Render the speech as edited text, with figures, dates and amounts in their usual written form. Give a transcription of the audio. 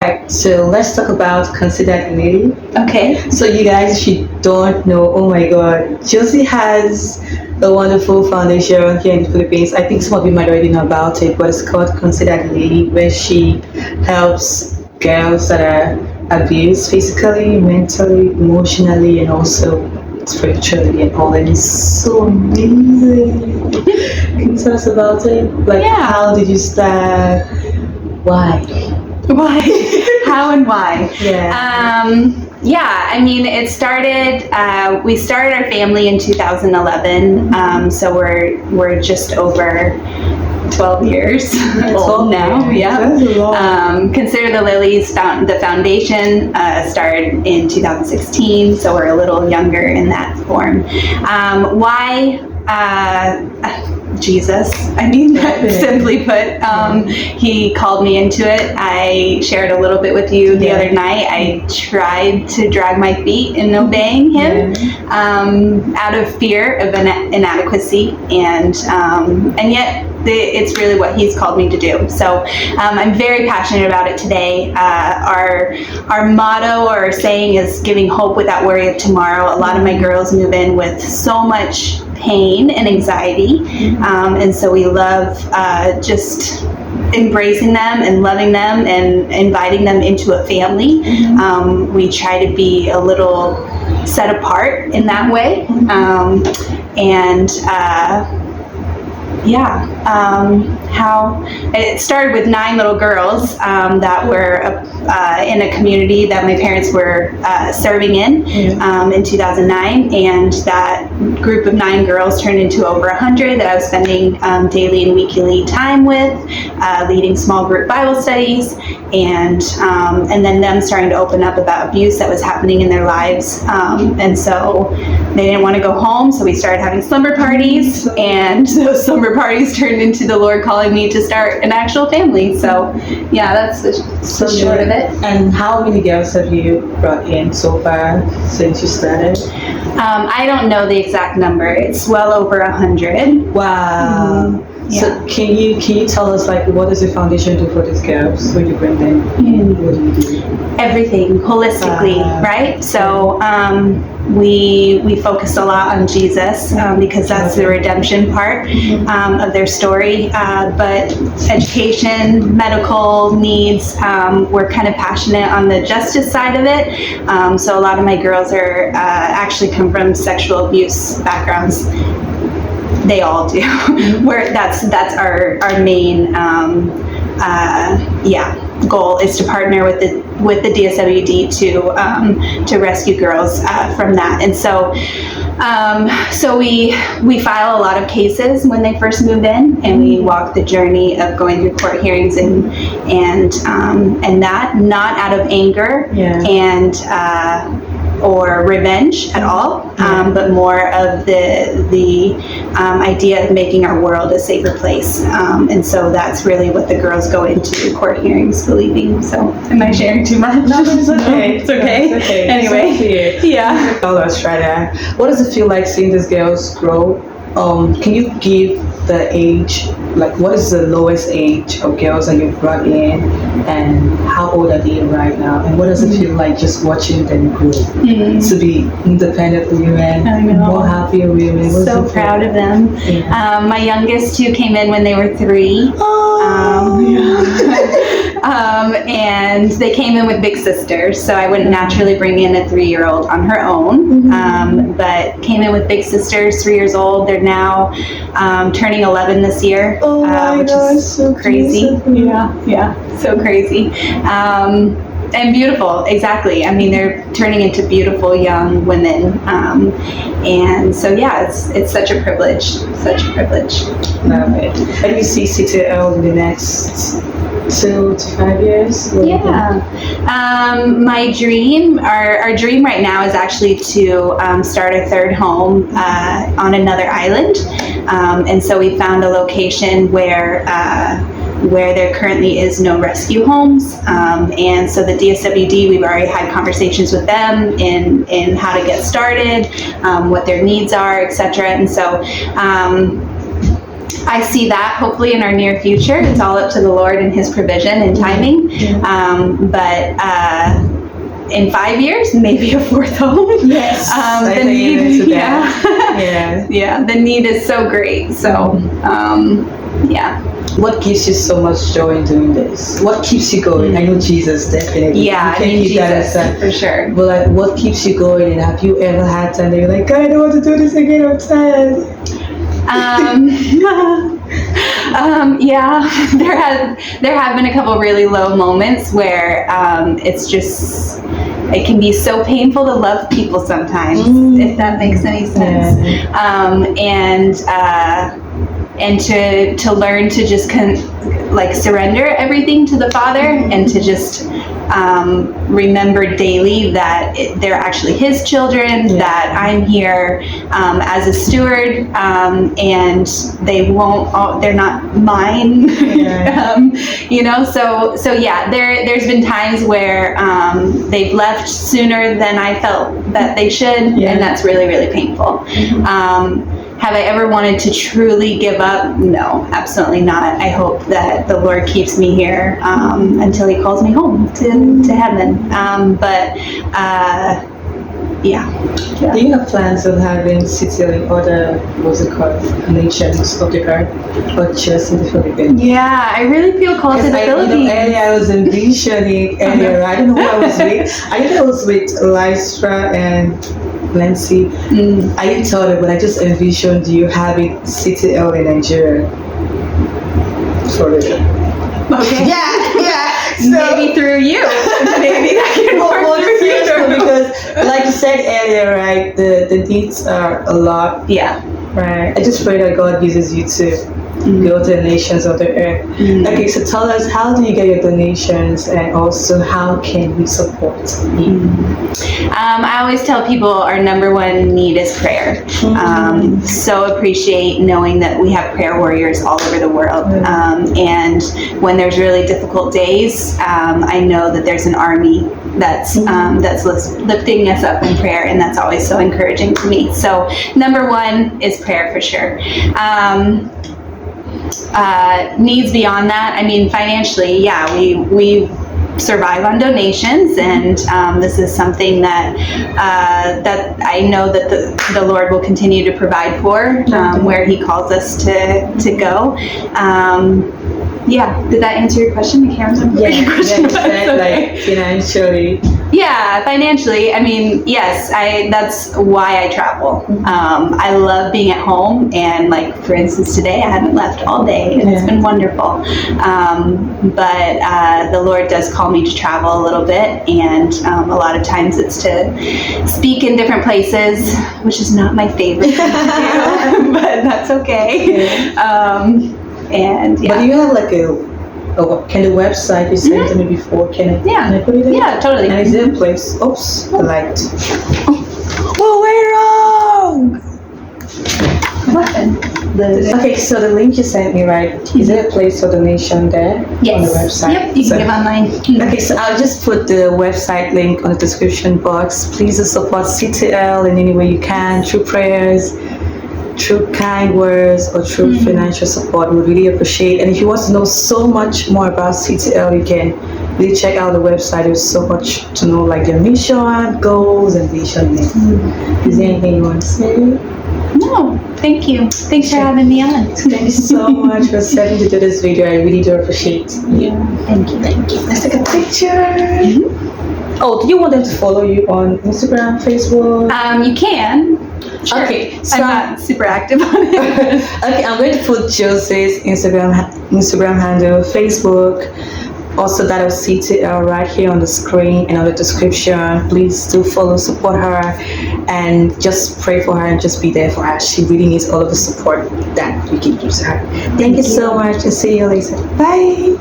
Right, so let's talk about considered lady. Okay. So you guys, if you don't know, oh my God, Josie has a wonderful foundation here in the Philippines. I think some of you might already know about it, but it's called Considered Lady, where she helps girls that are abused physically, mentally, emotionally, and also spiritually and all. And it's so amazing. Can you tell us about it? Like, Yeah. how did you start? Why? Why? How and why? Yeah. I mean, it started. We started our family in 2011, so we're just over 12 years old now. Yeah. That's a lot. Consider the Lilies the foundation started in 2016, so we're a little younger in that form. Why? Jesus. I mean, simply put, he called me into it. I shared a little bit with you the other night. I tried to drag my feet in obeying him out of fear of inadequacy, and yet it's really what he's called me to do. So I'm very passionate about it today. Our motto or our saying is giving hope without worry of tomorrow. A lot of my girls move in with so much pain and anxiety, and so we love just embracing them and loving them and inviting them into a family. We try to be a little set apart in that way, how it started with 9 little girls that were in a community that my parents were serving in 2009, and that group of 9 girls turned into over 100 that I was spending daily and weekly time with, leading small group Bible studies, and then them starting to open up about abuse that was happening in their lives, and so they didn't want to go home, so we started having slumber parties, and those slumber parties turned into the Lord calling me to start an actual family. So yeah, that's the short of it. And how many girls have you brought in so far since you started? I don't know the exact number. It's well over 100. Wow. Yeah. So can you tell us, like, what does the foundation do for these girls when you bring them? What do you do? Everything holistically, right? So we focus a lot on Jesus because that's the redemption part of their story. But education, medical needs, we're kind of passionate on the justice side of it. So a lot of my girls are actually come from sexual abuse backgrounds. They all do. That's our main goal is to partner with the DSWD to rescue girls from that. And so we file a lot of cases when they first move in, and we walk the journey of going through court hearings and that, not out of anger and or revenge at all, but more of the idea of making our world a safer place. And so that's really what the girls go into court hearings believing. So am I sharing too much? No, it's okay. It's okay. It's okay. Anyway, yeah. Australia. What does it feel like seeing these girls grow? Can you give the age, like what is the lowest age of girls that you've brought in, and how old are they right now, and what does it feel like just watching them grow to be independent women, more happier women? So proud of them. My youngest 2 came in when they were 3. And they came in with big sisters, so I wouldn't naturally bring in a 3-year-old on her own, but came in with big sisters, 3 years old. They're now turning 11 this year, which is so crazy. Yeah, so crazy. And beautiful, exactly. I mean, they're turning into beautiful young women, and so yeah, it's such a privilege, such a privilege. Love it. And you see CTL in the next 2 to 5 years? My dream, our dream right now is actually to start a 3rd home on another island, and so we found a location where there currently is no rescue homes, and so the DSWD, we've already had conversations with them in how to get started, what their needs are, etc. And so I see that hopefully in our near future. It's all up to the Lord and His provision and timing. But in 5 years, maybe a fourth home. Yes, The need, yeah, the need is so great. So, yeah. What gives you so much joy in doing this? What keeps you going? I know Jesus, definitely. Yeah, I mean Jesus, for sure. But like, what keeps you going? And have you ever had time that you're like, God, I don't want to do this again, I'm tired? Yeah, there have been a couple really low moments where it can be so painful to love people sometimes, if that makes any sense. And to learn to just surrender everything to the Father, and to just remember daily that they're actually His children, that I'm here as a steward, and they're not mine. So yeah, there's been times where they've left sooner than I felt that they should, and that's really, really painful. Have I ever wanted to truly give up? No, absolutely not. I hope that the Lord keeps me here until He calls me home to heaven. Yeah. Do you have plans of having city in other, nations of the earth, or just in the Philippines? Yeah, I really feel called to the Philippines. Earlier I was envisioning earlier. I don't know who I was with. I think I was with Lystra and Nancy. I didn't tell them, but I just envisioned you having CTL in Nigeria. For real. Okay. Yeah. So, maybe through you. Maybe that can work through you. Because, like you said earlier, right, the needs are a lot. Yeah. Right. I just pray that God uses you to go to the nations of the earth. Okay, so tell us, how do you get your donations, and also how can we support you? I always tell people our number one need is prayer. So appreciate knowing that we have prayer warriors all over the world. And when there's really difficult days, I know that there's an army that's lifting us up in prayer, and that's always so encouraging to me. So number one is prayer for sure. Needs beyond that, I mean, financially, yeah, we survive on donations, and this is something that I know that the Lord will continue to provide for where He calls us to go. Yeah, did that answer your question? I can't remember your question. Like financially. Yeah, financially. I mean, yes, that's why I travel. I love being at home, and like, for instance, today I haven't left all day, and it's been wonderful. But the Lord does call me to travel a little bit, and a lot of times it's to speak in different places, which is not my favorite thing to do, but that's okay. And yeah. But you have like can the website you sent to me before, can I put it in? Yeah, totally. And is there a place? Oops, I lied. Oh, we're wrong! What happened? Okay, so the link you sent me, right? Is there a place for donation there on the website? Yep, you can give online. Okay, so I'll just put the website link on the description box. Please support CTL in any way you can, through prayers, through kind words, or through financial support. We really appreciate. And if you want to know so much more about CTL, you can really check out the website. There's so much to know, like their mission, goals, and vision. Is there anything you want to say? No, thank you. Thanks for having me on. Thank you so much for stepping to do this video. I really do appreciate it. Yeah, thank you. Let's take a picture. Oh, do you want them to follow you on Instagram, Facebook? You can. Sure. Okay, so I'm not super active on it. Okay, I'm going to put Josie's Instagram handle, Facebook, also that of CTL right here on the screen and on the description. Please do follow, support her, and just pray for her and just be there for her. She really needs all of the support that we can give to her. Thank you so much, and see you later. Bye.